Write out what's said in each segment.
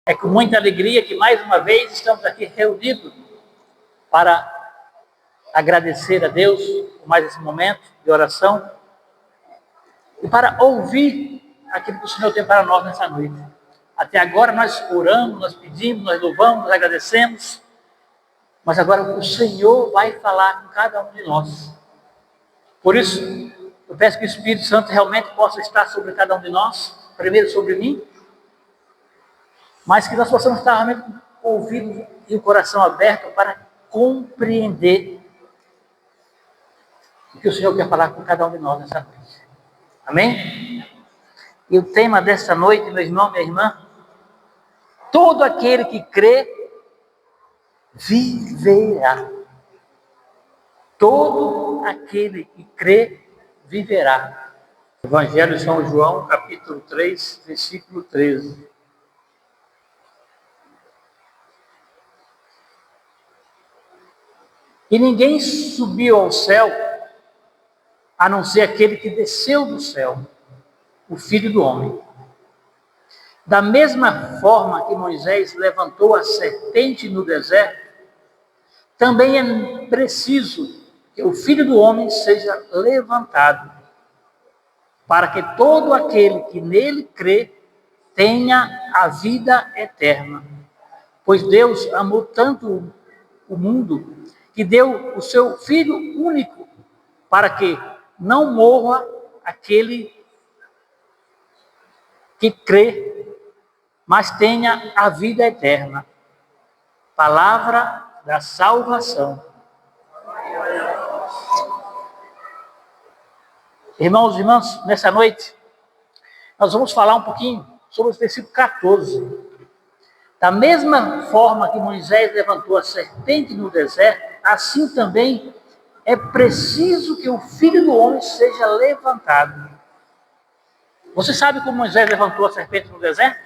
É com muita alegria que mais uma vez estamos aqui reunidos para agradecer a Deus por mais esse momento de oração e para ouvir aquilo que o Senhor tem para nós nessa noite. Até agora nós oramos, nós pedimos, nós louvamos, nós agradecemos, mas agora o Senhor vai falar com cada um de nós. Por isso, eu peço que o Espírito Santo realmente possa estar sobre cada um de nós, primeiro sobre mim, mas que nós possamos estar realmente com o ouvido e o coração aberto para compreender o que o Senhor quer falar com cada um de nós nessa noite. Amém? E o tema dessa noite, meu irmão, minha irmã, todo aquele que crê, viverá. Todo aquele que crê, viverá. Evangelho de São João, capítulo 3, versículo 13. E ninguém subiu ao céu, a não ser aquele que desceu do céu, o Filho do Homem. Da mesma forma que Moisés levantou a serpente no deserto, também é preciso que o Filho do Homem seja levantado, para que todo aquele que nele crê tenha a vida eterna. Pois Deus amou tanto o mundo que deu o seu Filho único, para que não morra aquele que crê, mas tenha a vida eterna. Palavra da salvação. Irmãos e irmãs, nessa noite, nós vamos falar um pouquinho sobre o versículo 14. Da mesma forma que Moisés levantou a serpente no deserto, assim também é preciso que o Filho do Homem seja levantado. Você sabe como Moisés levantou a serpente no deserto?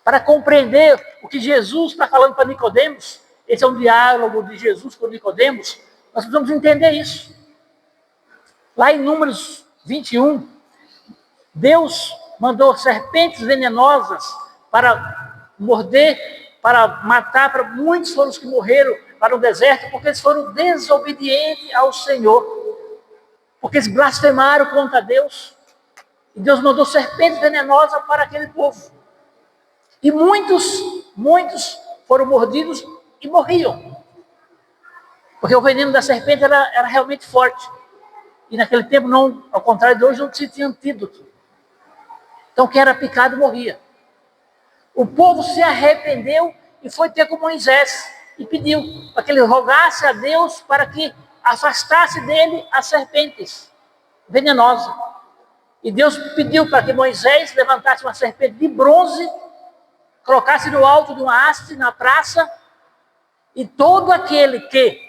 Para compreender o que Jesus está falando para Nicodemos, esse é um diálogo de Jesus com Nicodemos, nós precisamos entender isso. Lá em Números 21, Deus mandou serpentes venenosas para morder, para matar, para muitos foram os que morreram para o deserto, porque eles foram desobedientes ao Senhor, porque eles blasfemaram contra Deus, e Deus mandou serpentes venenosas para aquele povo, e muitos foram mordidos e morriam, porque o veneno da serpente era realmente forte, e naquele tempo, não, ao contrário de hoje, não se tinha antídoto, então quem era picado morria. O povo se arrependeu e foi ter com Moisés e pediu para que ele rogasse a Deus para que afastasse dele as serpentes venenosas. E Deus pediu para que Moisés levantasse uma serpente de bronze, colocasse no alto de uma haste na praça, e todo aquele que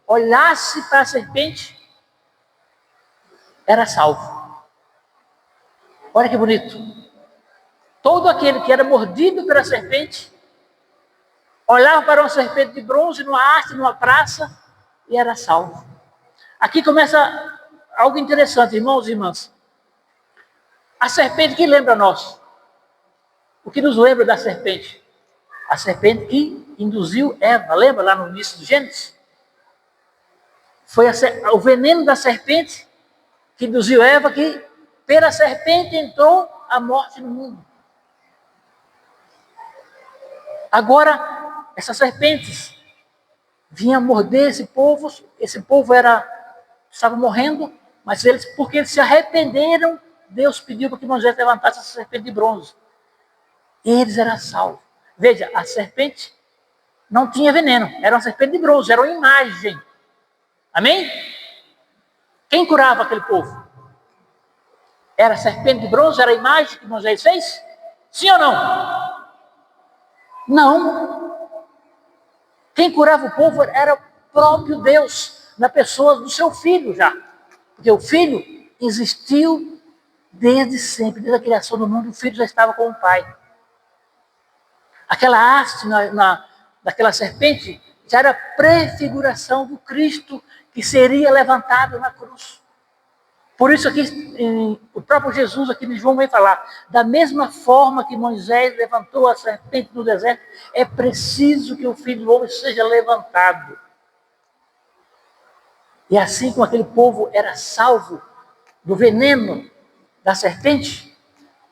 olhasse para a serpente era salvo. Olha que bonito. Todo aquele que era mordido pela serpente, olhava para uma serpente de bronze, numa haste, numa praça, e era salvo. Aqui começa algo interessante, irmãos e irmãs. A serpente que lembra a nós? O que nos lembra da serpente? A serpente que induziu Eva, lembra lá no início do Gênesis? Foi o veneno da serpente que induziu Eva, que pela serpente entrou a morte no mundo. Agora, essas serpentes vinham morder esse povo estava morrendo, mas porque eles se arrependeram, Deus pediu para que Moisés levantasse essa serpente de bronze. E eles eram salvos. Veja, a serpente não tinha veneno, era uma serpente de bronze, era uma imagem. Amém? Quem curava aquele povo? Era a serpente de bronze, era a imagem que Moisés fez? Sim ou não? Não. Quem curava o povo era o próprio Deus, na pessoa do seu filho já. Porque o filho existiu desde sempre, desde a criação do mundo, o filho já estava com o pai. Aquela haste daquela serpente já era prefiguração do Cristo que seria levantado na cruz. Por isso aqui, o próprio Jesus aqui em João vai falar, da mesma forma que Moisés levantou a serpente no deserto, é preciso que o Filho do Homem seja levantado. E assim como aquele povo era salvo do veneno da serpente,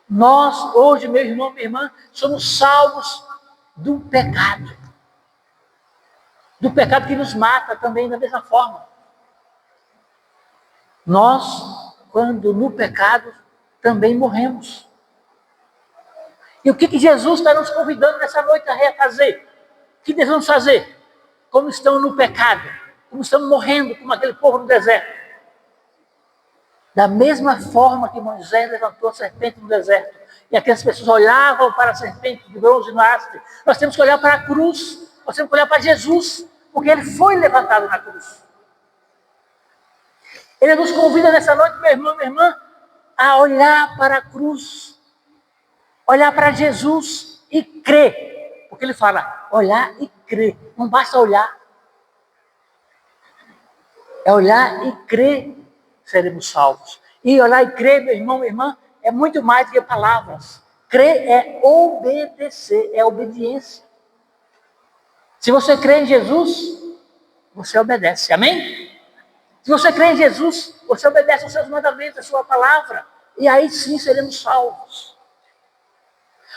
nós, hoje, meu irmão, minha irmã, somos salvos do pecado. Do pecado que nos mata também da mesma forma. Nós, quando no pecado, também morremos. E o que Jesus está nos convidando nessa noite a refazer? O que devemos fazer? Como estão no pecado, como estamos morrendo, como aquele povo no deserto. Da mesma forma que Moisés levantou a serpente no deserto, e aquelas pessoas olhavam para a serpente de bronze no haste, nós temos que olhar para a cruz, nós temos que olhar para Jesus, porque ele foi levantado na cruz. Ele nos convida nessa noite, meu irmão, minha irmã, a olhar para a cruz, olhar para Jesus e crer. Porque ele fala, olhar e crer, não basta olhar. É olhar e crer, seremos salvos. E olhar e crer, meu irmão, minha irmã, é muito mais do que palavras. Crer é obedecer, é obediência. Se você crê em Jesus, você obedece, amém? Se você crê em Jesus, você obedece aos seus mandamentos, a sua palavra, e aí sim seremos salvos.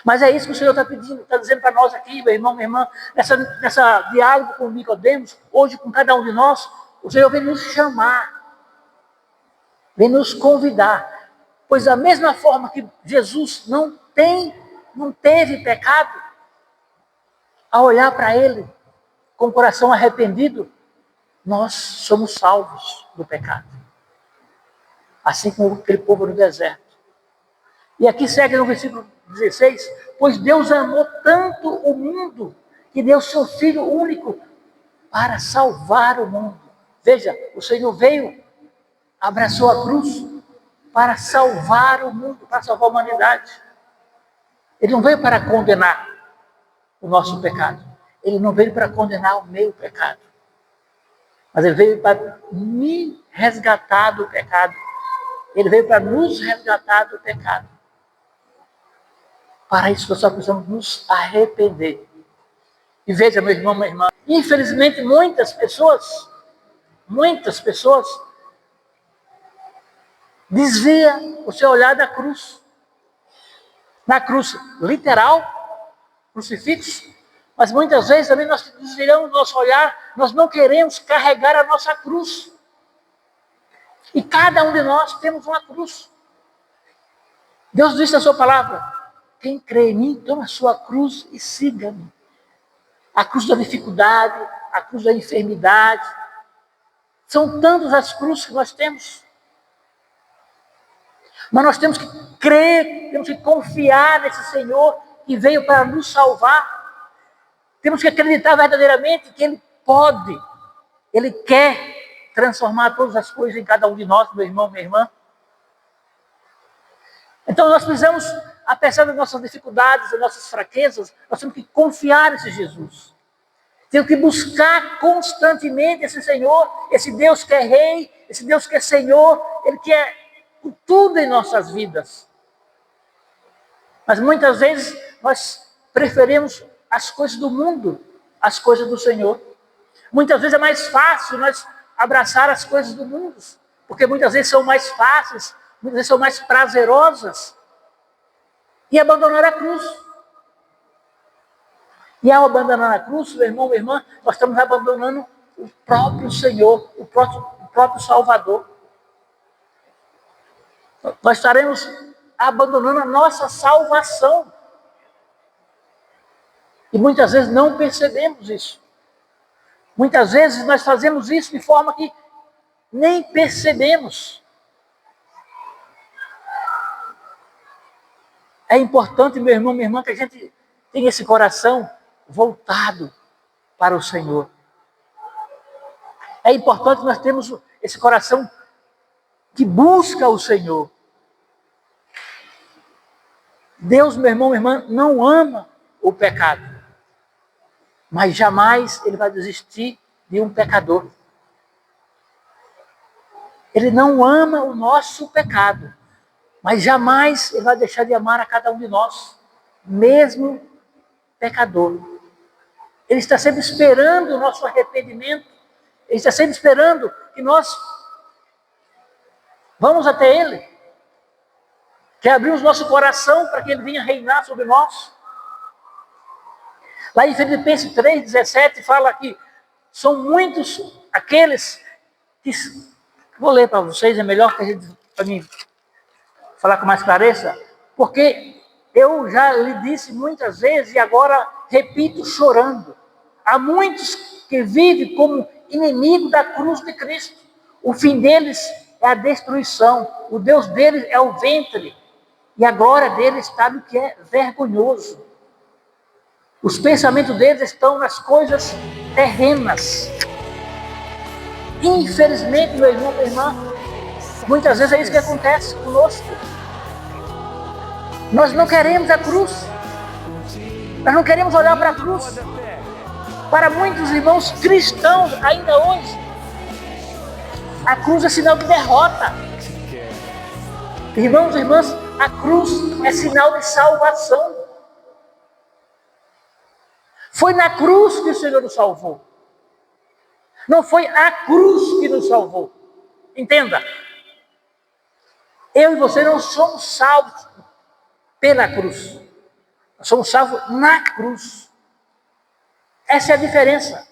Mas é isso que o Senhor está pedindo, está dizendo para nós aqui, meu irmão, minha irmã, nessa diálogo com Nicodemos, hoje com cada um de nós, o Senhor vem nos chamar, vem nos convidar, pois da mesma forma que Jesus não teve pecado, ao olhar para Ele com o coração arrependido, nós somos salvos do pecado. Assim como aquele povo no deserto. E aqui segue no versículo 16, pois Deus amou tanto o mundo, que deu seu Filho único para salvar o mundo. Veja, o Senhor veio, abraçou a cruz para salvar o mundo, para salvar a humanidade. Ele não veio para condenar o nosso pecado. Ele não veio para condenar o meu pecado. Mas ele veio para me resgatar do pecado. Ele veio para nos resgatar do pecado. Para isso, nós só precisamos nos arrepender. E veja, meu irmão, minha irmã, infelizmente muitas pessoas desviam o seu olhar da cruz. Na cruz literal, crucifixo, mas muitas vezes também nós desviamos o nosso olhar, nós não queremos carregar a nossa cruz. E cada um de nós temos uma cruz. Deus disse na sua palavra, quem crê em mim, toma a sua cruz e siga-me. A cruz da dificuldade, a cruz da enfermidade. São tantas as cruzes que nós temos. Mas nós temos que crer, temos que confiar nesse Senhor que veio para nos salvar. Temos que acreditar verdadeiramente que Ele pode, Ele quer transformar todas as coisas em cada um de nós, meu irmão, minha irmã. Então nós precisamos, apesar das nossas dificuldades, das nossas fraquezas, nós temos que confiar nesse Jesus. Temos que buscar constantemente esse Senhor, esse Deus que é Rei, esse Deus que é Senhor, Ele quer tudo em nossas vidas. Mas muitas vezes nós preferimos as coisas do mundo, as coisas do Senhor. Muitas vezes é mais fácil nós abraçar as coisas do mundo, porque muitas vezes são mais fáceis, muitas vezes são mais prazerosas, e abandonar a cruz. E ao abandonar a cruz, meu irmão, minha irmã, nós estamos abandonando o próprio Senhor, o próprio Salvador. Nós estaremos abandonando a nossa salvação. E muitas vezes não percebemos isso. Muitas vezes nós fazemos isso de forma que nem percebemos. É importante, meu irmão, minha irmã, que a gente tenha esse coração voltado para o Senhor. É importante nós termos esse coração que busca o Senhor. Deus, meu irmão, minha irmã, não ama o pecado. Mas jamais Ele vai desistir de um pecador. Ele não ama o nosso pecado, mas jamais Ele vai deixar de amar a cada um de nós, mesmo pecador. Ele está sempre esperando o nosso arrependimento. Ele está sempre esperando que nós vamos até Ele, que abrimos nosso coração para que Ele venha reinar sobre nós. Lá em Filipenses 3,17 fala que são muitos aqueles que... Vou ler para vocês, é melhor para mim falar com mais clareza, porque eu já lhe disse muitas vezes e agora repito chorando. Há muitos que vivem como inimigo da cruz de Cristo. O fim deles é a destruição. O Deus deles é o ventre. E a glória deles está no que é vergonhoso. Os pensamentos deles estão nas coisas terrenas. Infelizmente, meu irmão, minha irmã, muitas vezes é isso que acontece conosco. Nós não queremos a cruz. Nós não queremos olhar para a cruz. Para muitos irmãos cristãos, ainda hoje, a cruz é sinal de derrota. Irmãos e irmãs, a cruz é sinal de salvação. Foi na cruz que o Senhor nos salvou. Não foi a cruz que nos salvou. Entenda. Eu e você não somos salvos pela cruz. Nós somos salvos na cruz. Essa é a diferença.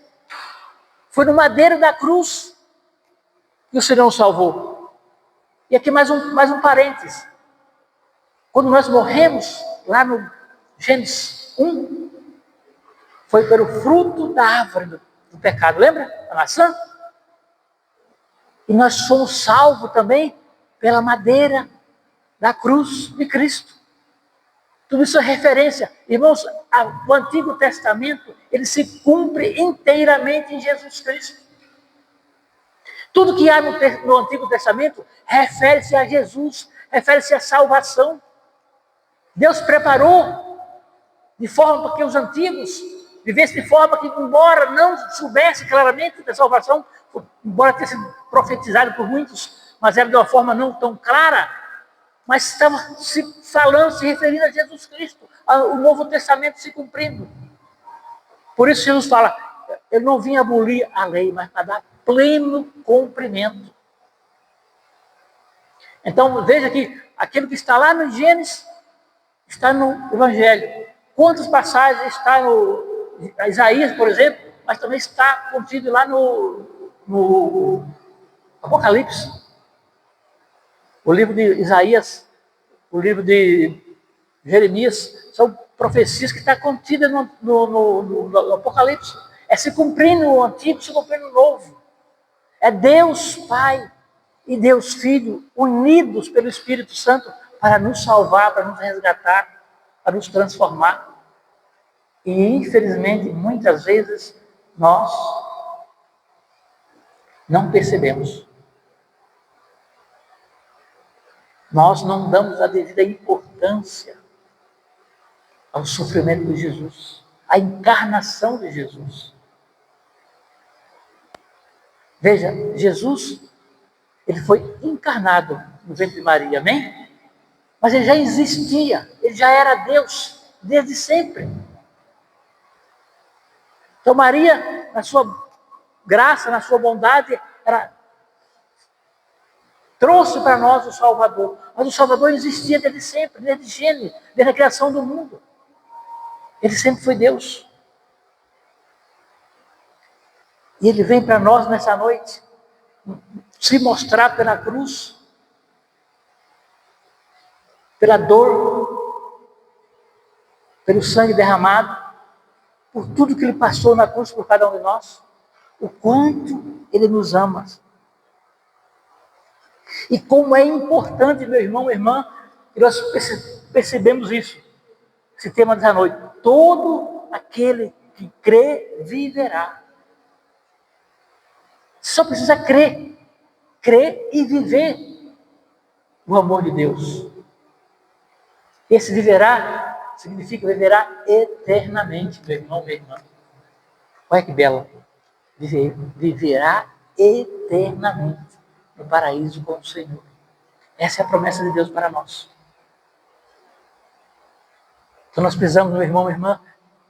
Foi no madeiro da cruz que o Senhor nos salvou. E aqui mais um parênteses. Quando nós morremos, lá no Gênesis 1, foi pelo fruto da árvore do pecado. Lembra? A maçã? E nós somos salvos também pela madeira da cruz de Cristo. Tudo isso é referência. Irmãos, o Antigo Testamento, ele se cumpre inteiramente em Jesus Cristo. Tudo que há no Antigo Testamento refere-se a Jesus, refere-se à salvação. Deus preparou de forma para que os antigos vivessem de forma que, embora não soubesse claramente da salvação, embora tenha sido profetizado por muitos, mas era de uma forma não tão clara, mas estava se referindo a Jesus Cristo, o Novo Testamento se cumprindo. Por isso Jesus fala, eu não vim abolir a lei, mas para dar pleno cumprimento. Então veja que aquilo que está lá no Gênesis, está no Evangelho. Quantas passagens está no Isaías, por exemplo, mas também está contido lá no Apocalipse. O livro de Isaías, o livro de Jeremias, são profecias que estão contidas no Apocalipse. É se cumprindo o Antigo, se cumprindo o Novo. É Deus Pai e Deus Filho unidos pelo Espírito Santo para nos salvar, para nos resgatar, para nos transformar. E, infelizmente, muitas vezes, nós não percebemos. Nós não damos a devida importância ao sofrimento de Jesus, à encarnação de Jesus. Veja, Jesus, ele foi encarnado no ventre de Maria, amém? Mas ele já existia, ele já era Deus desde sempre. Então Maria, na sua graça, na sua bondade, ela trouxe para nós o Salvador. Mas o Salvador existia desde sempre, desde Gênesis, desde a criação do mundo. Ele sempre foi Deus. E ele vem para nós nessa noite, se mostrar pela cruz, pela dor, pelo sangue derramado, por tudo que ele passou na cruz por cada um de nós, o quanto ele nos ama. E como é importante, meu irmão, minha irmã, que nós percebemos isso, esse tema dessa noite. Todo aquele que crê, viverá. Só precisa crer e viver o amor de Deus. Esse viverá significa viverá eternamente, meu irmão, minha irmã. Olha que bela. Viverá eternamente. no paraíso com o Senhor. Essa é a promessa de Deus para nós. Então nós precisamos, meu irmão, minha irmã,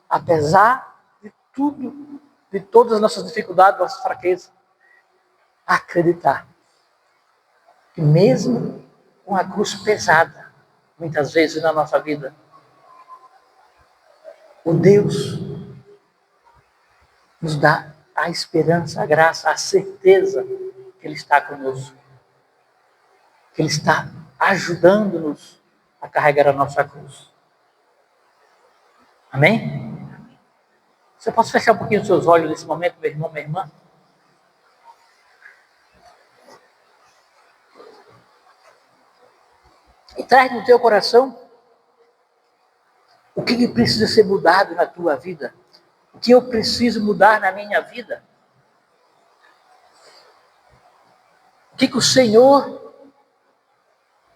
apesar de tudo, de todas as nossas dificuldades, nossas fraquezas, acreditar que mesmo com a cruz pesada, muitas vezes na nossa vida, o Deus nos dá a esperança, a graça, a certeza que Ele está conosco, que Ele está ajudando-nos a carregar a nossa cruz. Amém? Você pode fechar um pouquinho os seus olhos nesse momento, meu irmão, minha irmã? E traz no teu coração o que precisa ser mudado na tua vida. O que eu preciso mudar na minha vida. O que o Senhor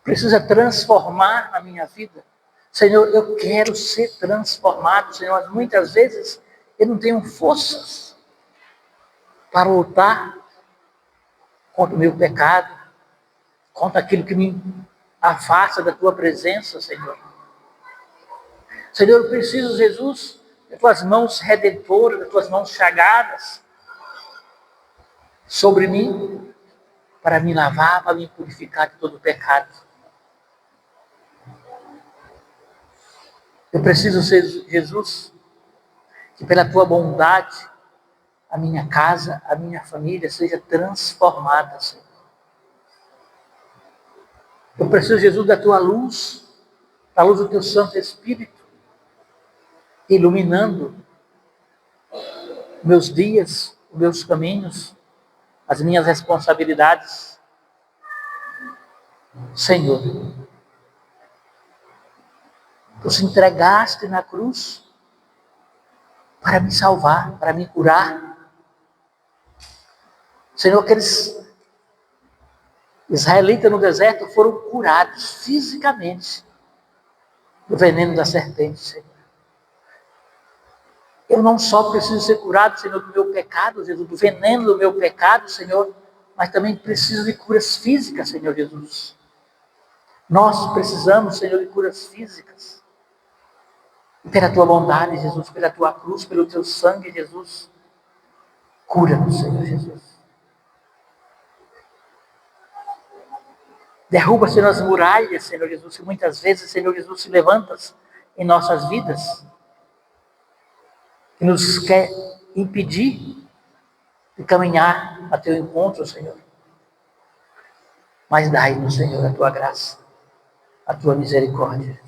precisa transformar na minha vida. Senhor, eu quero ser transformado, Senhor. Muitas vezes eu não tenho forças para lutar contra o meu pecado, contra aquilo que me afasta da tua presença, Senhor. Senhor, eu preciso, Jesus, das tuas mãos redentoras, das tuas mãos chagadas sobre mim, para me lavar, para me purificar de todo pecado. Eu preciso ser, Jesus, que pela tua bondade, a minha casa, a minha família seja transformada, Senhor. Eu preciso, Jesus, da tua luz, da luz do teu Santo Espírito, iluminando meus dias, os meus caminhos, as minhas responsabilidades. Senhor, tu se entregaste na cruz para me salvar, para me curar. Senhor, aqueles israelitas no deserto foram curados fisicamente do veneno da serpente, Senhor. Eu não só preciso ser curado, Senhor, do meu pecado, Jesus, do veneno do meu pecado, Senhor, mas também preciso de curas físicas, Senhor Jesus. Nós precisamos, Senhor, de curas físicas. E pela tua bondade, Jesus, pela tua cruz, pelo teu sangue, Jesus, cura-nos, Senhor Jesus. Derruba, Senhor, as muralhas, Senhor Jesus, que muitas vezes, Senhor Jesus, se levanta em nossas vidas, que nos quer impedir de caminhar a teu encontro, Senhor. Mas dai-nos, Senhor, a tua graça, a tua misericórdia.